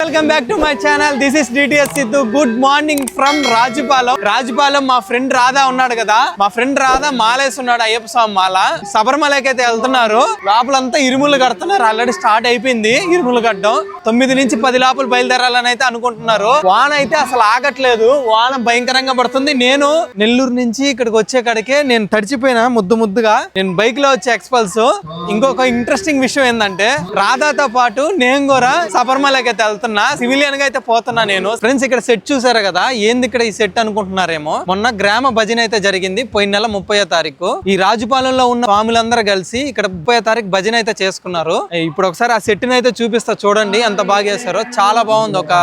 Welcome back to my channel. This is DTS Siddhu. Good morning from Rajupalem. మా friend Radha ఉన్నాడు కదా, మా ఫ్రెండ్ రాధా మాలేస్తున్నాడు, అయ్యప్ప స్వామి మాల. శబరిమలకి అయితే వెళ్తున్నారు. లోపలంతా ఇరుములు కడుతున్నారు. ఆల్రెడీ స్టార్ట్ అయిపోయింది ఇరుములు కట్టడం. 9 నుంచి 10 లోపల బయలుదేరాలని అయితే అనుకుంటున్నారు. వాన అయితే అసలు ఆగట్లేదు, వాన భయంకరంగా పడుతుంది. నేను నెల్లూరు నుంచి ఇక్కడికి వచ్చే కాడికే నేను తడిచిపోయినా ముద్దుగా. నేను బైక్ లో వచ్చే ఎక్స్పల్స్. ఇంకొక ఇంట్రెస్టింగ్ విషయం ఏంటంటే రాధాతో పాటు నేను కూడా శబరిమలకి అయితే వెళ్తున్నా. సివిలియన్ గా అయితే పోతున్నా నేను. ఫ్రెండ్స్, ఇక్కడ సెట్ చూసారు కదా, ఏంది ఇక్కడ ఈ సెట్ అనుకుంటున్నారేమో. మొన్న గ్రామ భజన అయితే జరిగింది పోయిన నెల 30వ తారీఖు. ఈ రాజుపాలెంలో ఉన్న స్వాములందరూ కలిసి ఇక్కడ 30వ తారీఖు భజన అయితే చేసుకున్నారు. ఇప్పుడు ఒకసారి ఆ సెట్ ని అయితే చూపిస్తా, చూడండి ఎంత బాగా చేస్తారో. చాలా బాగుంది, ఒక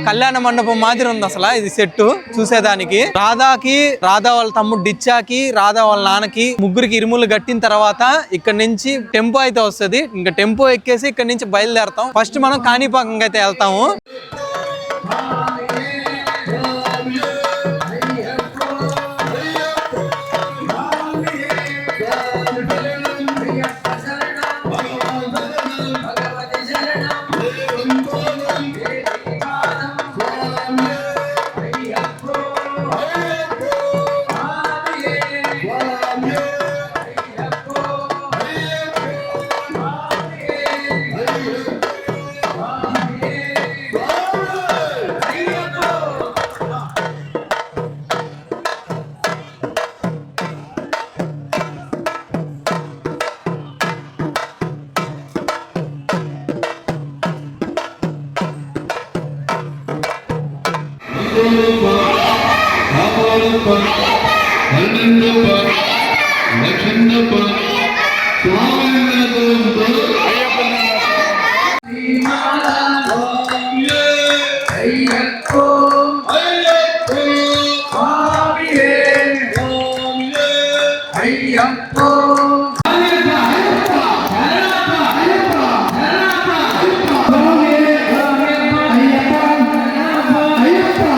కళ్యాణ మండపం మాదిరి ఉంది అసలు ఇది సెట్ చూసేదానికి. రాధా వాళ్ళ తమ్ముడు డిచ్చాకి, రాధా వాళ్ళ నాన్నకి ముగ్గురికి ఇరుములు కట్టిన తర్వాత ఇక్కడ నుంచి టెంపో అయితే వస్తుంది. ఇంకా టెంపో ఎక్కేసి ఇక్కడ నుంచి బయలుదేరతాం. ఫస్ట్ మనం కాణిపాకం అయితే వెళ్తాము.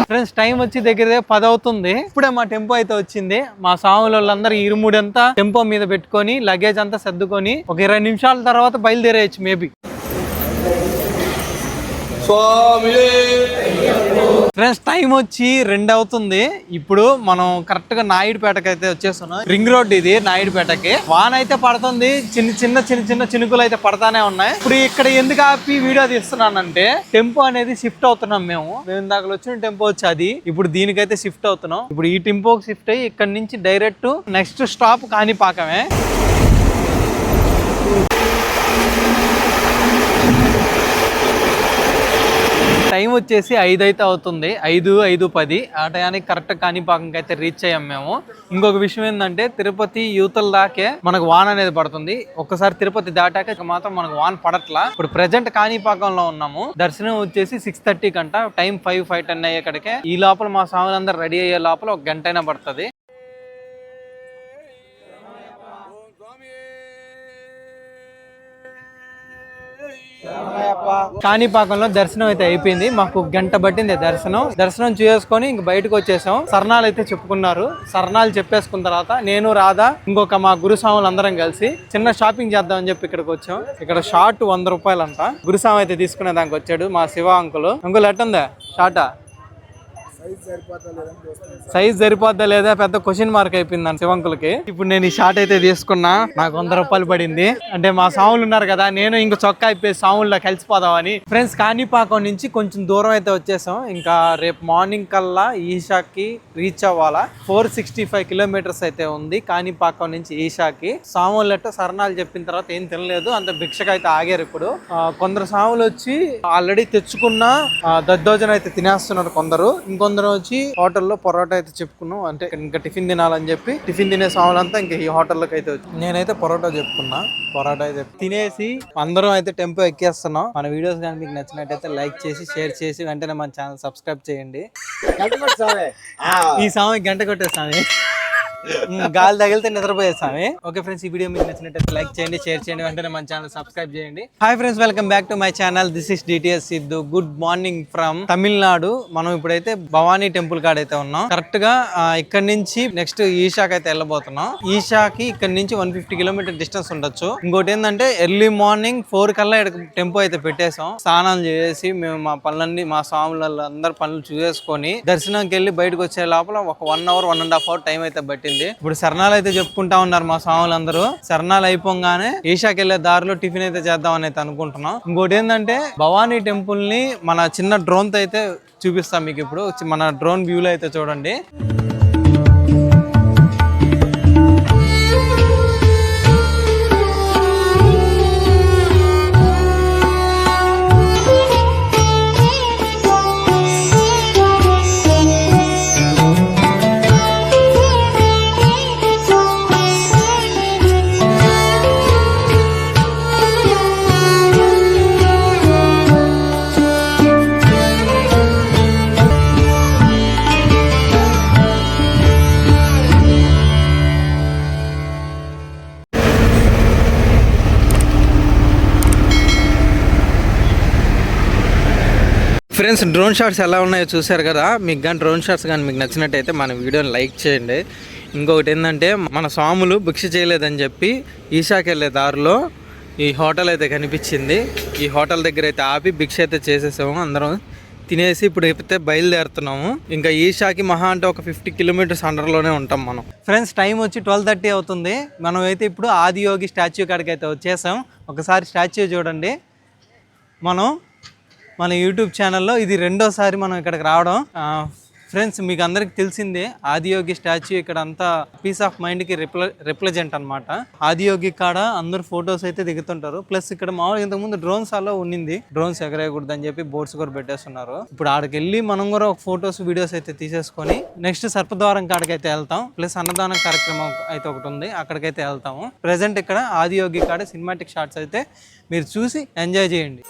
ఫ్రెండ్స్, టైం వచ్చి దగ్గర 10 అవుతుంది. ఇప్పుడే మా టెంపో అయితే వచ్చింది. మా స్వాముల వాళ్ళందరూ ఇరుముడంతా టెంపో మీద పెట్టుకొని లగేజ్ అంతా సర్దుకొని ఒక 20 నిమిషాల తర్వాత బయలుదేరేయచ్చు మేబీ. ఫ్రెండ్స్, టైం వచ్చి 2 అవుతుంది. ఇప్పుడు మనం కరెక్ట్ గా నాయుడుపేటకి అయితే వచ్చేస్తున్నాం. రింగ్ రోడ్ ఇది నాయుడుపేటకి. వాన అయితే పడుతుంది, చిన్న చినుకులు అయితే పడతానే ఉన్నాయి. ఇప్పుడు ఇక్కడ ఎందుకు ఆపి వీడియో తీస్తున్నానంటే టెంపో అనేది షిఫ్ట్ అవుతున్నాం. మేము ఇందాక వచ్చిన టెంపో వచ్చి అది ఇప్పుడు దీనికైతే షిఫ్ట్ అవుతున్నాం. ఇప్పుడు ఈ టెంపోకి షిఫ్ట్ అయ్యి ఇక్కడ నుంచి డైరెక్ట్ నెక్స్ట్ స్టాప్ కాణిపాకమే. టైం వచ్చేసి 5 అయితే అవుతుంది. 5:10 ఆ టయానికి కరెక్ట్ కాణిపాకంకి అయితే రీచ్ అయ్యాం మేము. ఇంకొక విషయం ఏంటంటే తిరుపతి యూతల దాకే మనకు వాన్ అనేది పడుతుంది. ఒక్కసారి తిరుపతి దాటాక మాత్రం మనకు వాన్ పడట్లా. ఇప్పుడు ప్రెజెంట్ కాణిపాకంలో ఉన్నాము. దర్శనం వచ్చేసి 6:30 కంట. టైం 5:10 అయ్యేకడికే. ఈ లోపల మా స్వాములందరూ రెడీ అయ్యే లోపల 1 గంట అయినా పడుతుంది. కాణిపాకంలో దర్శనం అయితే అయిపోయింది. మాకు 1 గంట పట్టింది దర్శనం చేసుకొని ఇంక బయటకు వచ్చేసాం. సరణాలు అయితే చెప్పుకున్నారు. సరణాలు చెప్పేసుకున్న తర్వాత నేను రాధా ఇంకొక మా గురుస్వాములు అందరం కలిసి చిన్న షాపింగ్ చేద్దామని చెప్పి ఇక్కడికి వచ్చాం. ఇక్కడ షార్ట్ 100 రూపాయలు అంట. గురుస్వామి అయితే తీసుకునే దానికి వచ్చాడు మా శివ అంకుల్. ఎట్టుందా షార్టా? సైజ్ సరిపోద్దా లేదా పెద్ద క్వశ్చన్ మార్క్ అయిపోయింది అని శివంకులకి. ఇప్పుడు నేను ఈ షార్ట్ అయితే తీసుకున్నా. నాకు 100 రూపాయలు పడింది. అంటే మా సాములు ఉన్నారు కదా, నేను ఇంక చొక్కా అయిపోయి సాముల్లో కలిసిపోదామని. ఫ్రెండ్స్, కాణిపాకం నుంచి కొంచెం దూరం అయితే వచ్చేసాం. ఇంకా రేపు మార్నింగ్ కల్లా ఈషాకి రీచ్ అవ్వాలా. 465 కిలోమీటర్స్ అయితే ఉంది కాణిపాకం నుంచి ఈషాకి. సాములట్ట సరణాలు చెప్పిన తర్వాత ఏం తినలేదు, అంత భిక్షకు అయితే ఆగారు. ఇప్పుడు కొందరు సాములు వచ్చి ఆల్రెడీ తెచ్చుకున్న దద్దోజనం అయితే తినేస్తున్నారు. ఇంకొందరు వచ్చి హోటల్లో పొరోటా అయితే చెప్పుకున్నాం. అంటే ఇంకా టిఫిన్ తినాలని చెప్పి టిఫిన్ తినే సాములంతా ఇంకా ఈ హోటల్లోకి అయితే వచ్చి నేనైతే పొరోటా చెప్పుకున్నా. పొరోటా అయితే తినేసి అందరం అయితే టెంపో ఎక్కేస్తున్నాం. మన వీడియోస్ కానీ మీకు నచ్చినట్టయితే లైక్ చేసి షేర్ చేసి వెంటనే మన ఛానల్ సబ్స్క్రైబ్ చేయండి. ఈ సామి గంట కొట్టేస్తాను. గాలి తగిలితే నిద్రపోయేస్తామే. ఓకే ఫ్రెండ్స్, ఈ వీడియో మీకు నచ్చినట్లయితే లైక్ చేయండి, షేర్ చేయండి, వెంటనే మన ఛానల్ సబ్స్క్రైబ్ చేయండి. Hi friends, welcome back to my channel. This is DTS Siddhu. Good morning from Tamil Nadu. మనం ఇప్పుడైతే భవానీ టెంపుల్ కాడ అయితే ఉన్నాం. కరెక్ట్ గా ఇక్కడ నుంచి నెక్స్ట్ ఈషాకి అయితే వెళ్ళబోతున్నాం. ఈషాకి ఇక్కడ నుంచి 150 కిలోమీటర్ డిస్టెన్స్ ఉండొచ్చు. ఇంకోటి ఏంటంటే ఎర్లీ మార్నింగ్ 4 కల్లా టెంపో అయితే పెట్టేసాం. స్నానాలు చేసి మేము మా పనులన్నీ మా స్వాముల అందరు పనులు చూసేసుకొని దర్శనంకి వెళ్ళి బయటకు వచ్చే లోపల ఒక 1 అవర్ 1.5 అవర్ టైం అయితే పట్టింది. ఇప్పుడు శరణాలు అయితే చెప్పుకుంటా ఉన్నారు మా స్వాములందరూ. శరణాలు అయిపోగానే ఈషాకి వెళ్ళే దారిలో టిఫిన్ అయితే చేద్దామని అయితే అనుకుంటున్నాం. ఇంకోటి ఏంటంటే భవానీ టెంపుల్ ని మన చిన్న డ్రోన్ తో అయితే చూపిస్తాం మీకు. ఇప్పుడు మన డ్రోన్ వ్యూలో అయితే చూడండి. ఫ్రెండ్స్, డ్రోన్ షాట్స్ ఎలా ఉన్నాయో చూశారు కదా. మీకు కానీ డ్రోన్ షాట్స్ కానీ మీకు నచ్చినట్టయితే మన వీడియోని లైక్ చేయండి. ఇంకొకటి ఏంటంటే మన స్వాములు భిక్ష చేయలేదని చెప్పి ఈషాకి వెళ్ళే దారిలో ఈ హోటల్ అయితే కనిపించింది. ఈ హోటల్ దగ్గర అయితే ఆపి భిక్ష అయితే చేసేసాము. అందరం తినేసి ఇప్పుడు అయితే బయలుదేరుతున్నాము. ఇంకా ఈషాకి మహా అంటే ఒక 50 కిలోమీటర్స్ అండర్లోనే ఉంటాం మనం. ఫ్రెండ్స్, టైం వచ్చి 12:30 అవుతుంది. మనం అయితే ఇప్పుడు ఆదియోగి స్టాచ్యూ కాడికి అయితే వచ్చేసాం. ఒకసారి స్టాచ్యూ చూడండి. మన యూట్యూబ్ ఛానల్లో ఇది 2వ సారి మనం ఇక్కడికి రావడం. ఫ్రెండ్స్, మీకు అందరికి తెలిసిందే ఆదియోగి స్టాచ్యూ ఇక్కడ అంతా పీస్ ఆఫ్ మైండ్కి రిప్రజెంట్ అనమాట. ఆదియోగి కాడ అందరు ఫొటోస్ అయితే దిగుతుంటారు. ప్లస్ ఇక్కడ మామూలుగా ఇంతకుముందు డ్రోన్స్ అలా ఉండింది. డ్రోన్స్ ఎగరేయకూడదు అని చెప్పి బోర్డ్స్ కూడా పెట్టేస్తున్నారు. ఇప్పుడు ఆడికి వెళ్ళి మనం కూడా ఫొటోస్ వీడియోస్ అయితే తీసేసుకొని నెక్స్ట్ సర్పద్వారం కాడికి అయితే వెళ్తాం. ప్లస్ అన్నదాన కార్యక్రమం అయితే ఒకటి ఉంది, అక్కడికైతే వెళ్తాము. ప్రెసెంట్ ఇక్కడ ఆదియోగి కాడ సినిమాటిక్ షాట్స్ అయితే మీరు చూసి ఎంజాయ్ చేయండి.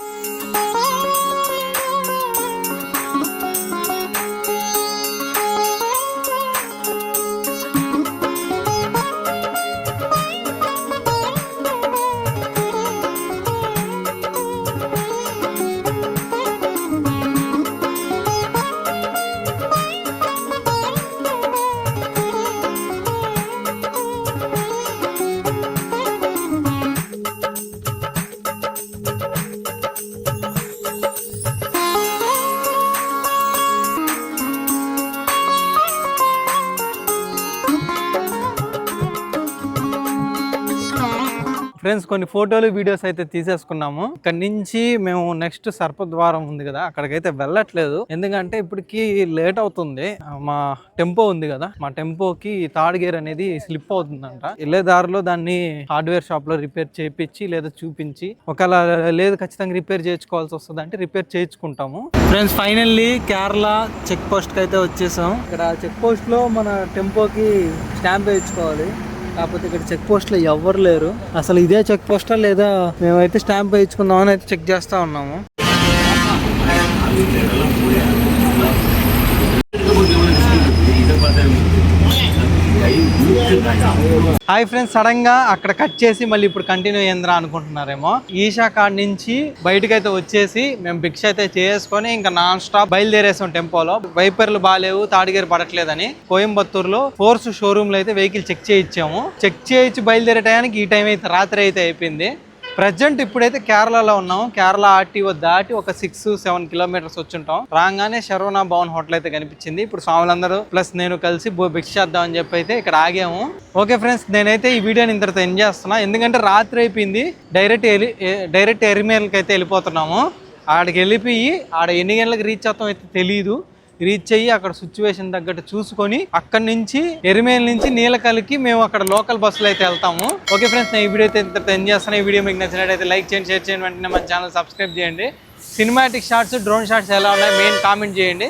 ఫ్రెండ్స్, కొన్ని ఫోటోలు వీడియోస్ అయితే తీసేసుకున్నాము. ఇక్కడ నుంచి మేము నెక్స్ట్ సర్పద్వారం ఉంది కదా, అక్కడికైతే వెళ్ళట్లేదు. ఎందుకంటే ఇప్పటికి లేట్ అవుతుంది. మా టెంపో ఉంది కదా, మా టెంపోకి థర్డ్ గేర్ అనేది స్లిప్ అవుతుందంట. వెళ్ళే దారిలో దాన్ని హార్డ్వేర్ షాప్ లో రిపేర్ చేయించి లేదా చూపించి, ఒకవేళ లేదు ఖచ్చితంగా రిపేర్ చేయించుకోవాల్సి వస్తుంది అంటే రిపేర్ చేయించుకుంటాము. Friends, finally Kerala check post కి అయితే వచ్చేసాం. ఇక్కడ చెక్ పోస్ట్ లో మన టెంపోకి స్టాంప్ వేయించుకోవాలి. కాకపోతే ఇక్కడ చెక్ పోస్ట్ లో ఎవరు లేరు. అసలు ఇదే చెక్ పోస్టా లేదా మేమైతే స్టాంప్ వేయించుకుందామని అయితే చెక్ చేస్తా ఉన్నాము. హాయ్ ఫ్రెండ్స్, సడన్ గా అక్కడ కట్ చేసి మళ్ళీ ఇప్పుడు కంటిన్యూ అయ్యిందిరా అనుకుంటున్నారేమో. ఈషా కాడ్ నుంచి బయటకైతే వచ్చేసి మేము భిక్ష అయితే చేసుకొని ఇంకా నాన్ స్టాప్ బయలుదేరేసాం టెంపోలో. వైపర్లు బాగాలేవు, తాడిగేరు పడట్లేదని కోయంబత్తూరులో ఫోర్స్ షోరూమ్ లో అయితే వెహికల్ చెక్ చేయించాము. చెక్ చేయించి బయలుదేరే టయానికి ఈ టైం అయితే రాత్రి అయితే అయిపోయింది. ప్రజెంట్ ఇప్పుడైతే కేరళలో ఉన్నాం. కేరళ ఆర్టీఓ దాటి ఒక 6-7 కిలోమీటర్స్ వచ్చుంటాం. రాగానే శరవణ భవన్ హోటల్ అయితే కనిపించింది. ఇప్పుడు స్వాములందరూ ప్లస్ నేను కలిసి భిక్ష చేద్దాం అని చెప్పి అయితే ఇక్కడ ఆగాము. ఓకే ఫ్రెండ్స్, నేనైతే ఈ వీడియోని ఇంతటితో ఎండ్ చేస్తున్నా. ఎందుకంటే రాత్రి అయిపోయింది. డైరెక్ట్ ఎరిమేల్కి అయితే వెళ్ళిపోతున్నాము. ఆడికి వెళ్ళిపోయి ఆడ ఎన్ని గంటలకు రీచ్ అవుతాం అయితే తెలియదు. రీచ్ అయ్యి అక్కడ సిచ్యువేషన్ తగ్గట్టు చూసుకొని అక్కడి నుంచి ఎరిమేల్ నుంచి నీలకల్కి మేము అక్కడ లోకల్ బస్సులో అయితే వెళ్తాము. ఓకే ఫ్రెండ్స్, నేను ఈ వీడియో అయితే ఇంత ఎంజాయ్ చేస్తాను. ఈ వీడియో మీకు నచ్చినట్టయితే లైక్ చేయండి, షేర్ చేయండి, వెంటనే మన ఛానల్ సబ్స్క్రైబ్ చేయండి. సినిమాటిక్ షాట్స్, డ్రోన్ షాట్స్ ఎలా ఉన్నాయి మెయిన్ కామెంట్ చేయండి.